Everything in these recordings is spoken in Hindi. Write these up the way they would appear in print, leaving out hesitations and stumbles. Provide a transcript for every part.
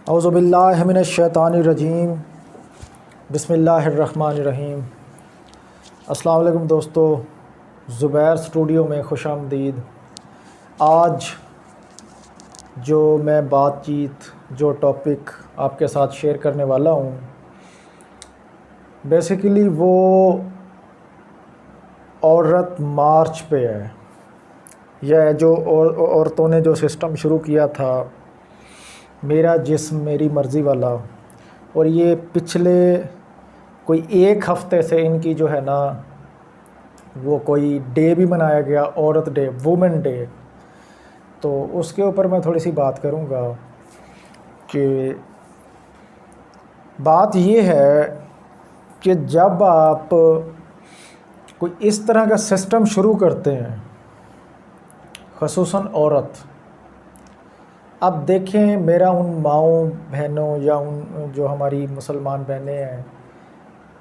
औज़ुबिल्लाहि मिनश्शैतानिर्रजीम बिस्मिल्लाहिर्रहमानिर्रहीम। अस्सलाम वालेकुम दोस्तों, ज़ुबैर स्टूडियो में खुशामदीद। आज जो मैं बातचीत जो टॉपिक आपके साथ शेयर करने वाला हूँ, बेसिकली वो औरत मार्च पे है। यह जो औरतों ने जो सिस्टम शुरू किया था, मेरा जिस्म मेरी मर्ज़ी वाला, और ये पिछले कोई एक हफ़्ते से इनकी जो है ना वो कोई डे भी मनाया गया, औरत डे, वुमेन डे। तो उसके ऊपर मैं थोड़ी सी बात करूँगा कि बात ये है कि जब आप कोई इस तरह का सिस्टम शुरू करते हैं, ख़ुसूसन औरत। अब देखें, मेरा उन माँओं बहनों या उन जो हमारी मुसलमान बहनें हैं,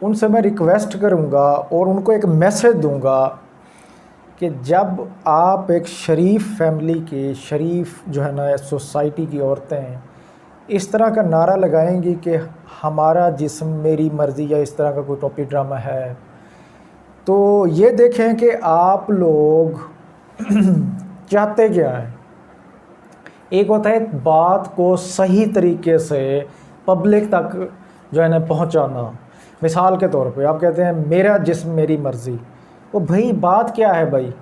उनसे मैं रिक्वेस्ट करूँगा और उनको एक मैसेज दूँगा कि जब आप एक शरीफ फैमिली की, शरीफ जो है ना सोसाइटी की औरतें इस तरह का नारा लगाएंगी कि हमारा जिस्म मेरी मर्ज़ी, या इस तरह का कोई टॉपिक ड्रामा है, तो ये देखें कि आप लोग चाहते क्या हैं। एक होता है बात को सही तरीके से पब्लिक तक जो है ना पहुंचाना। मिसाल के तौर पे आप कहते हैं मेरा जिस्म मेरी मर्ज़ी, वो भाई बात क्या है भाई,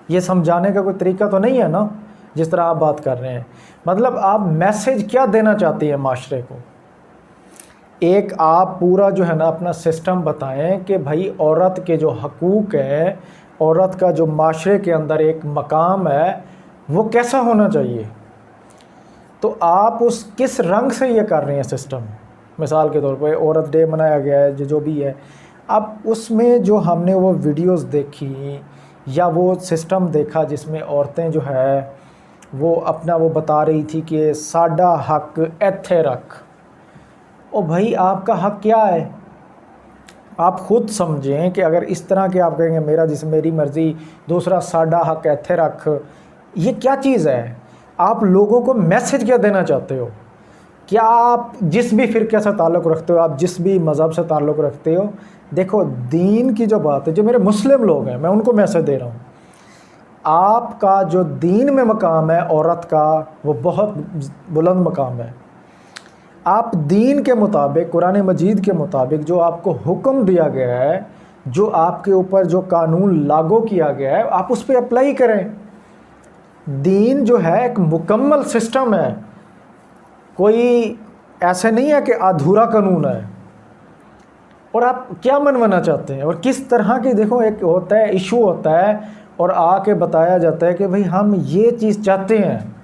ये समझाने का कोई तरीका तो नहीं है ना जिस तरह आप बात कर रहे हैं। मतलब आप मैसेज क्या देना चाहती हैं माशरे को। एक आप पूरा जो है ना अपना सिस्टम बताएं कि भाई औरत के जो हकूक़ हैं, औरत का जो माशरे के अंदर एक मकाम है, वो कैसा होना चाहिए। तो आप उस किस रंग से ये कर रहे हैं सिस्टम। मिसाल के तौर पे औरत डे मनाया गया है, जो भी है, अब उसमें जो हमने वो वीडियोस देखी या वो सिस्टम देखा जिसमें औरतें जो है वो अपना वो बता रही थी कि साडा हक इत्थे रख। ओ भाई, आपका हक क्या है। आप खुद समझें कि अगर इस तरह के आप कहेंगे मेरा जिस्म मेरी मर्ज़ी, दूसरा साडा हक इत्थे रख, ये क्या चीज़ है। आप लोगों को मैसेज क्या देना चाहते हो। क्या आप जिस भी फ़िरके से ताल्लुक़ रखते हो, आप जिस भी मज़हब से ताल्लुक़ रखते हो, देखो दीन की जो बात है, जो मेरे मुस्लिम लोग हैं मैं उनको मैसेज दे रहा हूँ, आपका जो दीन में मकाम है औरत का, वो बहुत बुलंद मकाम है। आप दीन के मुताबिक, कुरान मजीद के मुताबिक जो आपको हुक्म दिया गया है, जो आपके ऊपर जो कानून लागू किया गया है, आप उस पर अप्लाई करें। दीन जो है एक मुकम्मल सिस्टम है, कोई ऐसे नहीं है कि अधूरा कानून है। और आप क्या मनवाना चाहते हैं और किस तरह की, देखो एक होता है इशू होता है और आके बताया जाता है कि भाई हम ये चीज़ चाहते हैं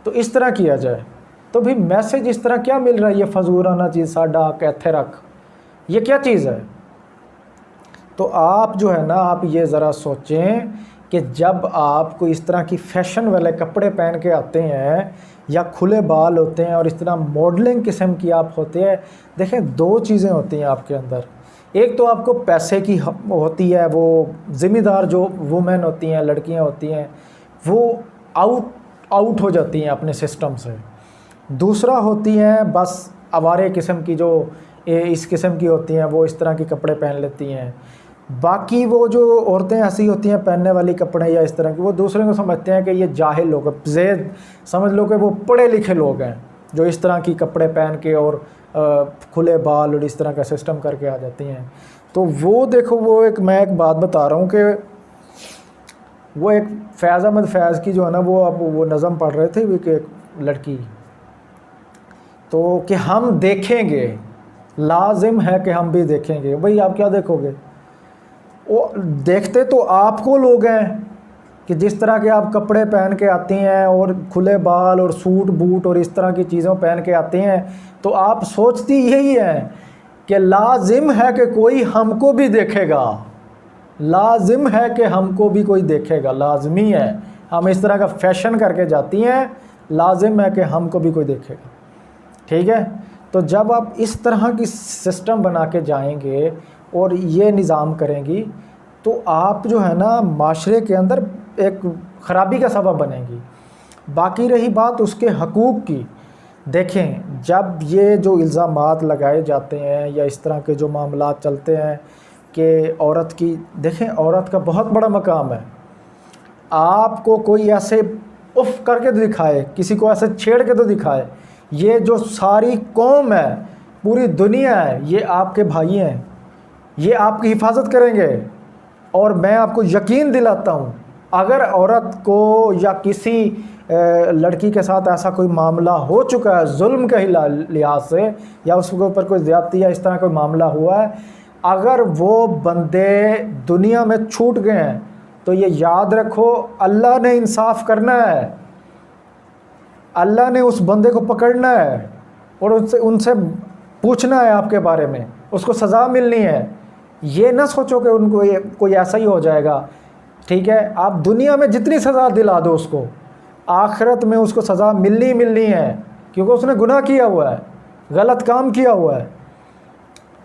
तो इस तरह किया जाए। तो भाई मैसेज इस तरह क्या मिल रहा है, ये फजूराना चीज़ साडा कैथे रख, ये क्या चीज़ है। तो आप जो है ना, आप ये ज़रा सोचें कि जब आप कोई इस तरह की फ़ैशन वाले कपड़े पहन के आते हैं या खुले बाल होते हैं और इस तरह मॉडलिंग किस्म की आप होते हैं, देखें दो चीज़ें होती हैं आपके अंदर। एक तो आपको पैसे की होती है, वो ज़िम्मेदार जो वुमेन होती हैं, लड़कियां होती हैं, वो आउट हो जाती हैं अपने सिस्टम से। दूसरा होती हैं बस आवारे किस्म की, जो इस किस्म की होती हैं, वो इस तरह के कपड़े पहन लेती हैं। बाकी वो जो औरतें ऐसी होती हैं पहनने वाली कपड़े या इस तरह की, वो दूसरे को समझते हैं कि ये जाहिल लोग हैं, ज़ेद समझ लो कि वो पढ़े लिखे लोग हैं जो इस तरह की कपड़े पहन के और खुले बाल और इस तरह का सिस्टम करके आ जाती हैं। तो वो देखो, वो एक मैं एक बात बता रहा हूँ कि वो एक फैज़ अहमद फैज़ की जो है ना, वो अब वो नज़म पढ़ रहे थे कि एक लड़की, तो कि हम देखेंगे, लाजिम है कि हम भी देखेंगे। भाई आप क्या देखोगे, वो देखते तो आपको लोग हैं कि जिस तरह के आप कपड़े पहन के आती हैं और खुले बाल और सूट बूट और इस तरह की चीज़ों पहन के आती हैं, तो आप सोचती यही है कि लाजिम है कि कोई हमको भी देखेगा, लाजिम है कि हमको भी कोई देखेगा, लाजमी है। हम इस तरह का फैशन करके जाती हैं, लाजिम है कि हमको भी कोई देखेगा। ठीक है। तो जब आप इस तरह की सिस्टम बना के जाएंगे और ये निज़ाम करेंगी, तो आप जो है ना माशरे के अंदर एक ख़राबी का सबब बनेंगी। बाकी रही बात उसके हकूक़ की, देखें, जब ये जो इल्ज़ामात लगाए जाते हैं या इस तरह के जो मामलात चलते हैं कि औरत की, देखें औरत का बहुत बड़ा मकाम है। आपको कोई ऐसे उफ करके तो दिखाए, किसी को ऐसे छेड़ के तो दिखाए, ये जो सारी कौम है, पूरी दुनिया है, ये आपके भाई हैं, ये आपकी हिफाजत करेंगे। और मैं आपको यकीन दिलाता हूँ, अगर औरत को या किसी लड़की के साथ ऐसा कोई मामला हो चुका है जुल्म के लिहाज से, या उसके ऊपर कोई ज़्यादती या इस तरह कोई मामला हुआ है, अगर वो बंदे दुनिया में छूट गए हैं तो ये याद रखो, अल्लाह ने इंसाफ करना है, अल्लाह ने उस बंदे को पकड़ना है और उनसे पूछना है आपके बारे में, उसको सज़ा मिलनी है। ये ना सोचो कि उनको ये कोई ऐसा ही हो जाएगा, ठीक है। आप दुनिया में जितनी सज़ा दिला दो उसको, आखिरत में उसको सज़ा मिलनी है, क्योंकि उसने गुनाह किया हुआ है, गलत काम किया हुआ है।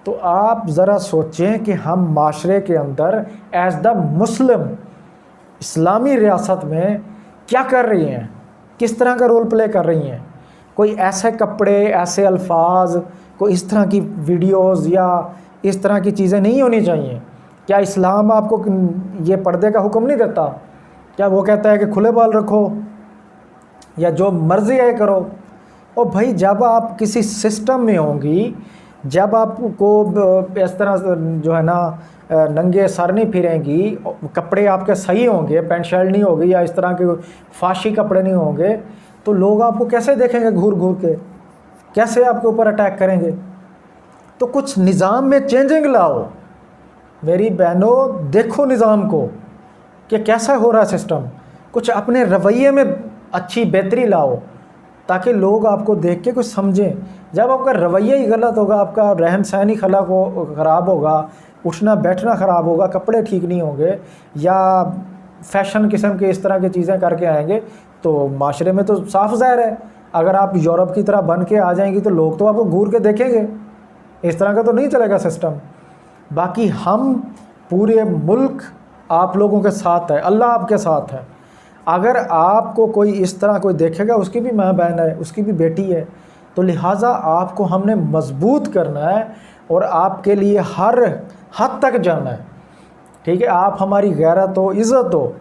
तो आप ज़रा सोचें कि हम माशरे के अंदर एज द मुस्लिम इस्लामी रियासत में क्या कर रही हैं, किस तरह का रोल प्ले कर रही हैं। कोई ऐसे कपड़े, ऐसे अल्फाज, कोई इस तरह की वीडियोज़ या इस तरह की चीज़ें नहीं होनी चाहिए। क्या इस्लाम आपको ये पर्दे का हुक्म नहीं देता? क्या वो कहता है कि खुले बाल रखो या जो मर्ज़ी है करो? और भाई जब आप किसी सिस्टम में होंगी, जब आपको इस तरह जो है ना नंगे सर नहीं फिरेंगी, कपड़े आपके सही होंगे, पैंट शर्ट नहीं होगी या इस तरह के फाशी कपड़े नहीं होंगे, तो लोग आपको कैसे देखेंगे घूर घूर के, कैसे आपके ऊपर अटैक करेंगे? तो कुछ निज़ाम में चेंजिंग लाओ मेरी बहनों, देखो निज़ाम को कि कैसा हो रहा है सिस्टम, कुछ अपने रवैये में अच्छी बेहतरी लाओ ताकि लोग आपको देख के कुछ समझें। जब आपका रवैया ही गलत होगा, आपका रहन सहन ही ख़राब होगा, उठना बैठना ख़राब होगा, कपड़े ठीक नहीं होंगे या फैशन किस्म के इस तरह की चीज़ें करके आएंगे, तो माशरे में तो साफ ज़ाहिर है, अगर आप यूरोप की तरह बन के आ जाएंगी तो लोग तो आपको घूर के देखेंगे। इस तरह का तो नहीं चलेगा सिस्टम। बाकी हम पूरे मुल्क आप लोगों के साथ है, अल्लाह आपके साथ है। अगर आपको कोई इस तरह कोई देखेगा, उसकी भी माँ बहन है, उसकी भी बेटी है, तो लिहाजा आपको हमने मजबूत करना है और आपके लिए हर हद तक जाना है, ठीक है। आप हमारी गैरत हो, इज़्ज़त हो,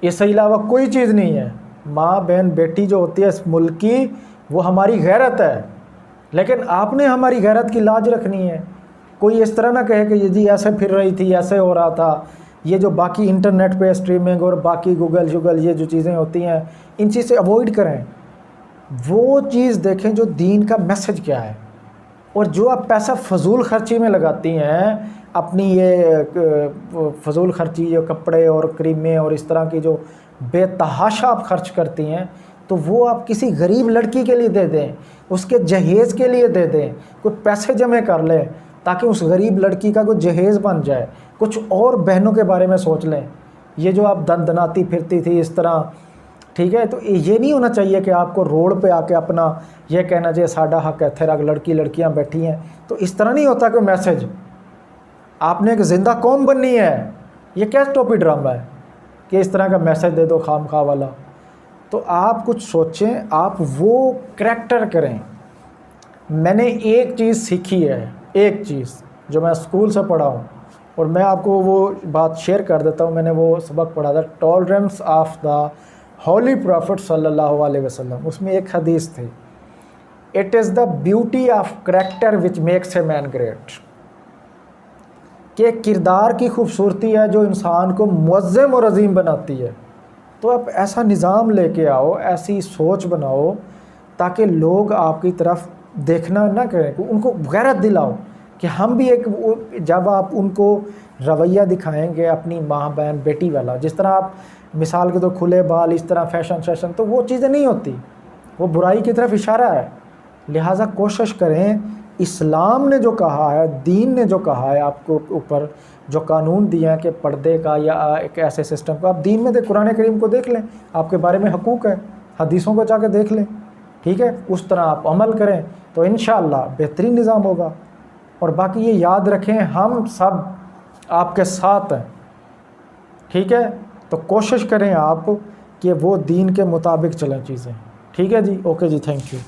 इसके अलावा कोई चीज़ नहीं है। माँ बहन बेटी जो होती है इस मुल्क की, वो हमारी गैरत है, लेकिन आपने हमारी गैरत की लाज रखनी है। कोई इस तरह ना कहे कि ये जी ऐसे फिर रही थी, ऐसे हो रहा था। ये जो बाकी इंटरनेट पे स्ट्रीमिंग और बाकी गूगल ये जो चीज़ें होती हैं, इन चीज़ से अवॉइड करें, वो चीज़ देखें जो दीन का मैसेज क्या है। और जो आप पैसा फजूल खर्ची में लगाती हैं, अपनी ये फजूल खर्ची, जो कपड़े और क्रीमें और इस तरह की जो बेतहाशा आप खर्च करती हैं, तो वो आप किसी गरीब लड़की के लिए दे दें, उसके जहेज़ के लिए दे दें, कुछ पैसे जमा कर लें ताकि उस गरीब लड़की का कोई जहेज़ बन जाए। कुछ और बहनों के बारे में सोच लें। ये जो आप दनाती फिरती थी इस तरह, ठीक है, तो ये नहीं होना चाहिए कि आपको रोड पे आके अपना ये कहना चाहिए साडा हक है, थे लड़कियां बैठी हैं। तो इस तरह नहीं होता कोई मैसेज। आपने एक ज़िंदा कौम बननी है। ये क्या टोपी ड्रामा है कि इस तरह का मैसेज दे दो खाम खा वाला? तो आप कुछ सोचें, आप वो करैक्टर करें। मैंने एक चीज़ सीखी है, एक चीज़ जो मैं स्कूल से पढ़ा हूँ, और मैं आपको वो बात शेयर कर देता हूँ। मैंने वो सबक पढ़ा था, tolerance of the holy prophet सल्लल्लाहु अलैहि वसल्लम। उसमें एक हदीस थी, it is the beauty of character which makes a man great, कि किरदार की खूबसूरती है जो इंसान को मुअज़्ज़म और अजीम बनाती है। तो आप ऐसा निज़ाम लेके आओ, ऐसी सोच बनाओ ताकि लोग आपकी तरफ देखना ना करें, उनको गैरत दिलाओ कि हम भी एक, जब आप उनको रवैया दिखाएंगे अपनी माँ बहन बेटी वाला, जिस तरह आप मिसाल के तो खुले बाल, इस तरह फैशन, तो वो चीज़ें नहीं होती, वो बुराई की तरफ इशारा है। लिहाजा कोशिश करें, इस्लाम ने जो कहा है, दीन ने जो कहा है, आपको ऊपर जो कानून दिए हैं कि पर्दे का या एक ऐसे सिस्टम का, आप दीन में कुरान करीम को देख लें, आपके बारे में हकूक़ है, हदीसों को जाके देख लें, ठीक है, उस तरह आप अमल करें तो इंशाअल्लाह बेहतरीन निज़ाम होगा। और बाकी ये याद रखें, हम सब आपके साथ हैं, ठीक है। तो कोशिश करें आप कि वो दीन के मुताबिक चलें चीज़ें, ठीक है जी। ओके जी, थैंक यू।